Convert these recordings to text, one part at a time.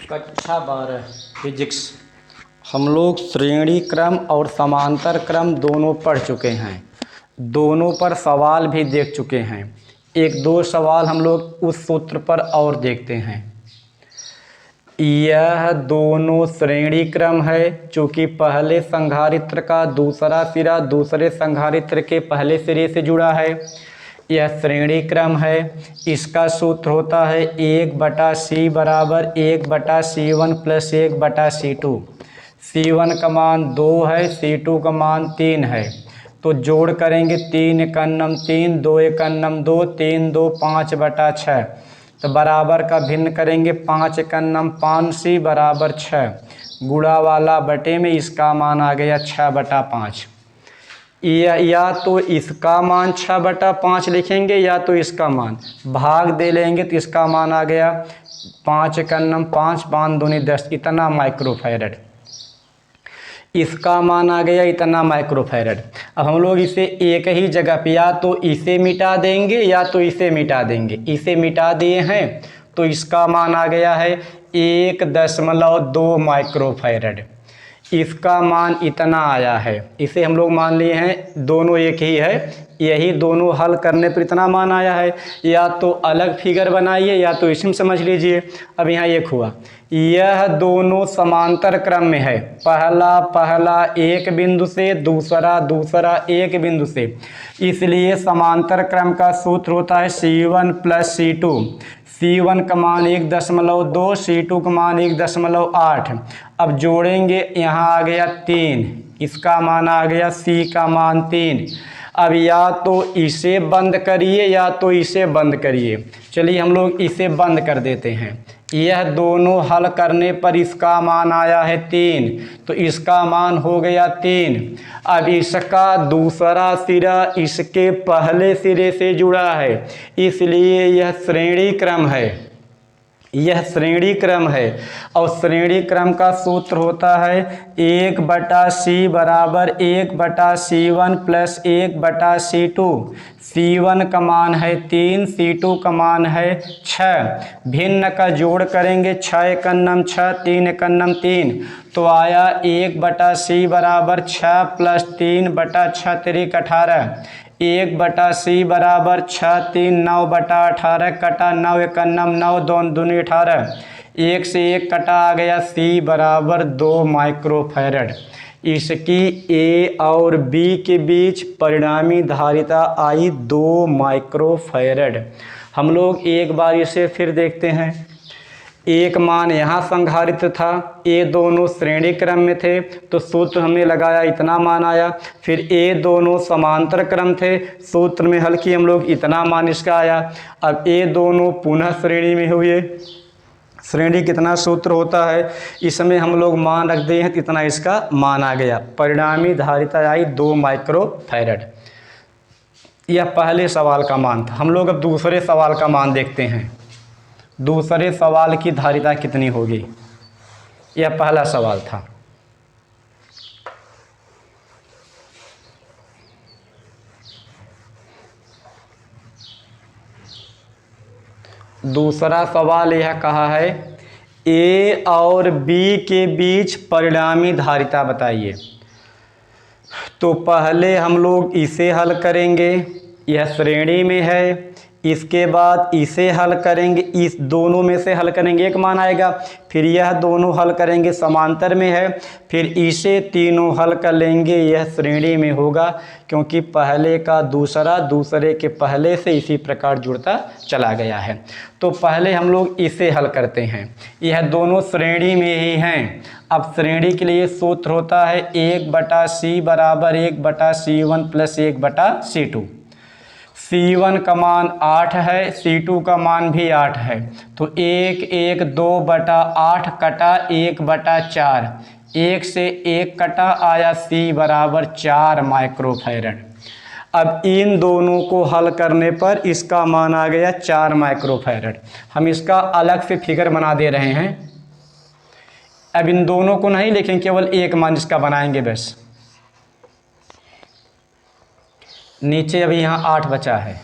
कक्षा 12 फिजिक्स। हम लोग श्रेणी क्रम और समांतर क्रम दोनों पढ़ चुके हैं। दोनों पर सवाल भी देख चुके हैं। एक दो सवाल हम लोग उस सूत्र पर और देखते हैं। यह दोनों श्रेणी क्रम है, चूँकि पहले संधारित्र का दूसरा सिरा दूसरे संधारित्र के पहले सिरे से जुड़ा है। यह श्रेणी क्रम है। इसका सूत्र होता है 1/c बराबर 1/c1 प्लस 1/c2। c1 का मान 2 है, c2 का मान 3 है। तो जोड़ करेंगे 3 × 3, 2 × 2, 3 2 5/6। तो बराबर का भिन्न करेंगे 5 × 5c बराबर 6। गुणा वाला बटे में इसका मान आ गया 6/5। या तो इसका मान 6/5 लिखेंगे या तो इसका मान भाग दे लेंगे तो इसका मान आ गया 5 × 5, 5 दूनी 10, इतना माइक्रोफैरड। इसका मान आ गया इतना माइक्रोफैरड। अब हम लोग इसे एक ही जगह पे या तो इसे मिटा देंगे या तो इसे मिटा देंगे। इसे मिटा दिए हैं तो इसका मान आ गया है 1.2 माइक्रोफैरड। इसका मान इतना आया है। इसे हम लोग मान लिए हैं दोनों एक ही है, यही दोनों हल करने पर इतना मान आया है। या तो अलग फिगर बनाइए या तो इसी में समझ लीजिए। अब यहाँ एक हुआ, यह दोनों समांतर क्रम में है। पहला एक बिंदु से, दूसरा एक बिंदु से, इसलिए समांतर क्रम का सूत्र होता है c1 + c2। c1 का मान 1.2, c2 का मान 1.8। अब जोड़ेंगे, यहाँ आ गया 3, इसका मान आ गया c का मान 3। अब या तो इसे बंद करिए या तो इसे बंद करिए। चलिए हम लोग इसे बंद कर देते हैं। यह दोनों हल करने पर इसका मान आया है 3, तो इसका मान हो गया 3। अब इसका दूसरा सिरा इसके पहले सिरे से जुड़ा है, इसलिए यह श्रेणी क्रम है। यह श्रेणी क्रम है और श्रेणी क्रम का सूत्र होता है 1/c बराबर 1/c1 प्लस 1/c2। c1 का मान है 3, c2 का मान है 6। भिन्न का जोड़ करेंगे 6 × 6, 3 × 3, तो आया 1/c बराबर 6 प्लस 3/6 × 18। 1/c बराबर 6, 3 9/18 कटा 9 × 9, 2 दूनी 18। 1 से 1 कटा आ गया, c बराबर 2 माइक्रोफैरड। इसकी a और b के बीच परिणामी धारिता आई 2 माइक्रोफैरड। हम लोग एक बार इसे फिर देखते हैं। एक मान यहाँ संधारित्र था, ये दोनों श्रेणी क्रम में थे तो सूत्र हमने लगाया इतना मान आया। फिर ये दोनों समांतर क्रम थे, सूत्र में हल किए हम लोग, इतना मान इसका आया। अब ये दोनों पुनः श्रेणी में हुए। श्रेणी कितना सूत्र होता है, इसमें हम लोग मान रख दिए हैं तो इतना इसका मान आ गया। परिणामी धारिता आई 2 माइक्रोफैरड। यह पहले सवाल का मान था। हम लोग अब दूसरे सवाल का मान देखते हैं। दूसरे सवाल की धारिता कितनी होगी, यह पहला सवाल था। दूसरा सवाल यह कहा है a और b के बीच परिणामी धारिता बताइए। तो पहले हम लोग इसे हल करेंगे, यह श्रेणी में है। इसके बाद इसे हल करेंगे, इस दोनों में से हल करेंगे, एक मान आएगा। फिर यह दोनों हल करेंगे, समांतर में है। फिर इसे तीनों हल कर लेंगे, यह श्रेणी में होगा, क्योंकि पहले का दूसरा दूसरे के पहले से इसी प्रकार जुड़ता चला गया है। तो पहले हम लोग इसे हल करते हैं। यह दोनों श्रेणी में ही हैं। अब श्रेणी के लिए सूत्र होता है 1/c बराबर 1/c1 प्लस 1/c2। c1 का मान 8 है, c2 का मान भी 8 है, तो 1 2/8 कटा 1/4। 1 से 1 कटा आया, c बराबर 4 माइक्रोफैरड। अब इन दोनों को हल करने पर इसका मान आ गया 4 माइक्रोफैरड। हम इसका अलग से फिगर बना दे रहे हैं। अब इन दोनों को नहीं लिखेंगे, केवल एक मान इसका बनाएंगे बस। नीचे अभी यहाँ 8 बचा है,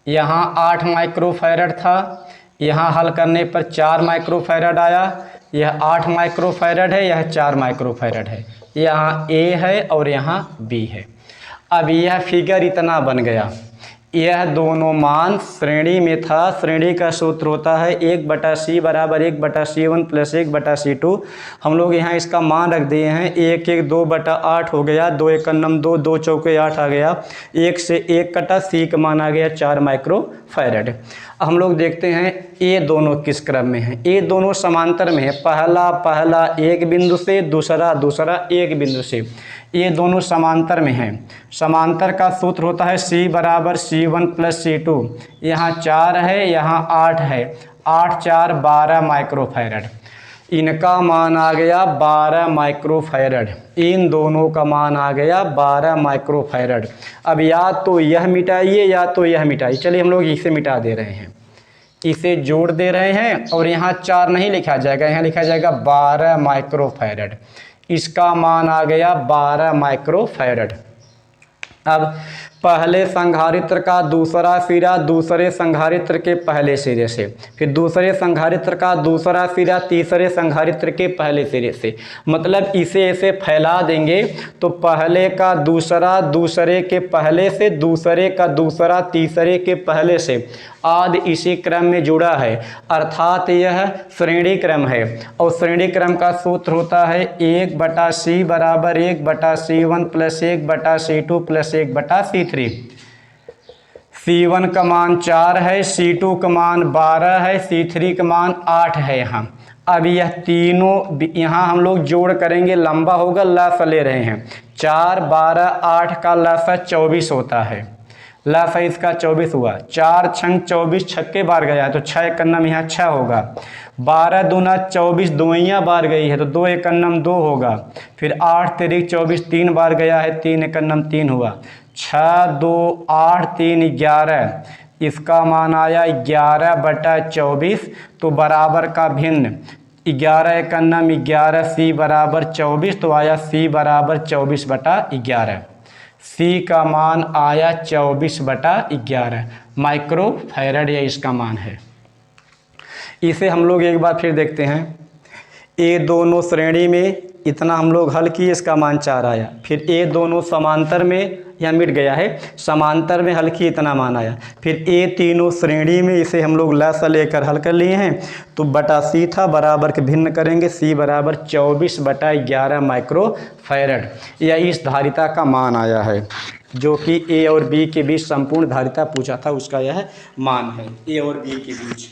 यहाँ 8 माइक्रोफैरड था, यहाँ हल करने पर 4 माइक्रोफैरड आया। यह 8 माइक्रोफैरड है, यह 4 माइक्रोफैरड है। यहाँ ए है और यहाँ बी है। अब यह फिगर इतना बन गया। यह दोनों मान श्रेणी में था। श्रेणी का सूत्र होता है 1/c बराबर 1/c1 प्लस 1/c2। हम लोग यहाँ इसका मान रख दिए हैं 1 1 2/8 हो गया, 2 1 9 2, 2 चौके 8 आ गया, 1 से 1 कटा, c का मान आ गया 4 माइक्रोफैरड। हम लोग देखते हैं ये दोनों किस क्रम में हैं। ये दोनों समांतर में है, पहला एक बिंदु से, दूसरा एक बिंदु से। ये दोनों समांतर में हैं। समांतर का सूत्र होता है c बराबर c1 प्लस c2। यहाँ 4 है, यहाँ 8 है, 8 4 12 माइक्रोफैरड। इनका मान आ गया 12 माइक्रोफैरड। इन दोनों का मान आ गया 12 माइक्रोफैरड। अब या तो यह मिटाइए या तो यह मिटाइए। चलिए हम लोग इसे मिटा दे रहे हैं, इसे जोड़ दे रहे हैं और यहाँ 4 नहीं लिखा जाएगा, यहाँ लिखा जाएगा 12 माइक्रोफैरड। इसका मान आ गया 12 माइक्रोफैरड। अब पहले संधारित्र का दूसरा सिरा दूसरे संधारित्र के पहले सिरे से, फिर दूसरे संधारित्र का दूसरा सिरा तीसरे संधारित्र के पहले सिरे से। मतलब इसे ऐसे फैला देंगे तो पहले का दूसरा दूसरे के पहले से, दूसरे का दूसरा तीसरे के पहले से, आदि इसी क्रम में जुड़ा है। अर्थात यह श्रेणी क्रम है और श्रेणी क्रम का सूत्र होता है 1/c बराबर 1/c1 plus 1/c2 plus 1/c3। c1 का मान 4 है, c2 का मान 12 है, c3 का मान 8 है। यहाँ अब यह तीनों यहाँ हम लोग जोड़ करेंगे, लंबा होगा, लसा ले रहे हैं। 4 12 8 का लसा 24 होता है, लसा इसका 24 हुआ। 4 छंग 24, छक्के बार गया है तो 6 एकन्नम यहाँ 6 होगा। 12 दूना 24, दोइयाँ बार गई है तो 2 एकन्नम 2 होगा। फिर 8 तिरिक 24, 3 बार गया है, 3 एकन्नम 3 हुआ। 6 2 8 3 11, इसका मान आया 11/24। तो बराबर का भिन्न 11 एकन्नम 11, c बराबर 24, तो आया c बराबर 24/11। c का मान आया 24/11 माइक्रोफैरड, यह इसका मान है। इसे हम लोग एक बार फिर देखते हैं। ये दोनों श्रेणी में इतना हम लोग हल किए, इसका मान 4 आया। फिर ये दोनों समांतर में, यह मिट गया है, समांतर में हल किए, इतना मान आया। फिर ये तीनों श्रेणी में, इसे हम लोग लसा लेकर हल कर लिए हैं। तो बटा c था, बराबर के भिन्न करेंगे, c बराबर 24/11 माइक्रोफैरड। यह इस धारिता का मान आया है, जो कि a और b के बीच संपूर्ण धारिता पूछा था, उसका यह मान है, a और b के बीच।